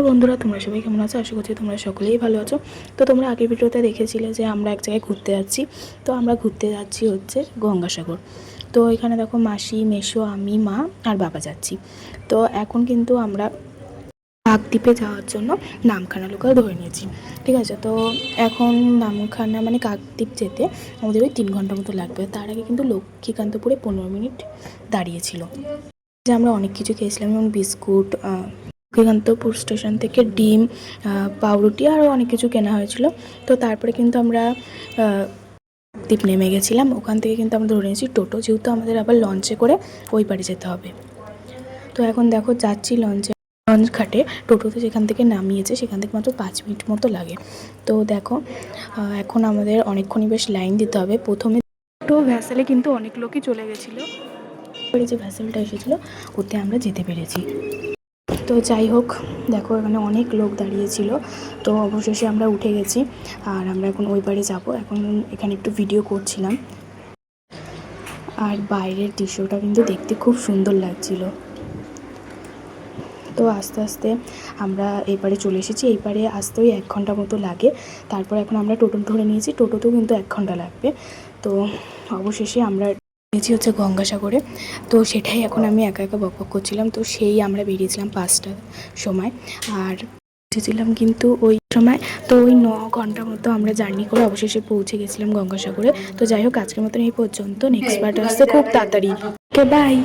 বন্ধুরা, তোমরা সবাই কেমন আছো? আশা করছি তোমরা সকলেই ভালো আছো। তো তোমরা আগের ভিডিওতে দেখেছিলে যে আমরা এক জায়গায় ঘুরতে যাচ্ছি। তো আমরা ঘুরতে যাচ্ছি হচ্ছে গঙ্গাসাগর। তো এখানে দেখো মাসি, মেসো, আমি, মা আর বাবা যাচ্ছি। তো এখন কিন্তু আমরা কাকদ্বীপে যাওয়ার জন্য নামখানা লোকাল ধরে নিয়েছি। ঠিক আছে, তো এখন নামখানা মানে কাকদ্বীপ যেতে আমাদের ওই 3 ঘন্টা মতো লাগবে। তার আগে কিন্তু লক্ষ্মীকান্তপুরে 15 মিনিট দাঁড়িয়েছিল। যে আমরা অনেক কিছু খেয়েছিলাম, যেমন বিস্কুট, লক্ষ্মীকান্তপুর স্টেশন থেকে ডিম, পাউরুটি আরও অনেক কিছু কেনা হয়েছিল। তো তারপরে কিন্তু আমরা দ্বীপ নেমে গেছিলাম। ওখান থেকে কিন্তু আমরা ধরে নিয়েছি টোটো, যেহেতু আমাদের আবার লঞ্চে করে ওই পাড়ে যেতে হবে। তো এখন দেখো যাচ্ছি লঞ্চ ঘাটে। টোটোতে যেখান থেকে নামিয়েছে সেখান থেকে মাত্র 5 মিনিট মতো লাগে। তো দেখো এখন আমাদের অনেকক্ষণই বেশ লাইন দিতে হবে। প্রথমে তো ভ্যাসেলে কিন্তু অনেক লোকই চলে গেছিলো, যে ভ্যাসেলটা এসেছিলো ওতে আমরা যেতে পেরেছি। তো যাই হোক, দেখো এখানে অনেক লোক দাঁড়িয়েছিল। তো অবশেষে আমরা উঠে গেছি আর আমরা এখন ওই পারে যাব। এখন এখানে একটু ভিডিও করছিলাম আর বাইরের দৃশ্যটা কিন্তু দেখতে খুব সুন্দর লাগছিল। তো আস্তে আস্তে আমরা এই পারে চলে এসেছি। এই পারে আসতেই 1 ঘন্টা মতো লাগে। তারপর এখন আমরা টোটো ধরে নিয়েছি, টোটোতেও কিন্তু 1 ঘন্টা লাগবে। তো অবশেষে আমরা গেছি হচ্ছে গঙ্গাসাগরে। তো সেটাই এখন আমি একা একা বকবক করছিলাম। তো সেই আমরা বেরিয়েছিলাম 5টার সময় আর পৌঁছেছিলাম কিন্তু ওই সময়। তো ওই 9 ঘন্টা মতো আমরা জার্নি করে অবশেষে পৌঁছে গেছিলাম গঙ্গাসাগরে। তো যাই হোক, আজকের মতন এই পর্যন্ত। নেক্সট পার্ট আসছে খুব তাড়াতাড়ি। ওকে, বাই।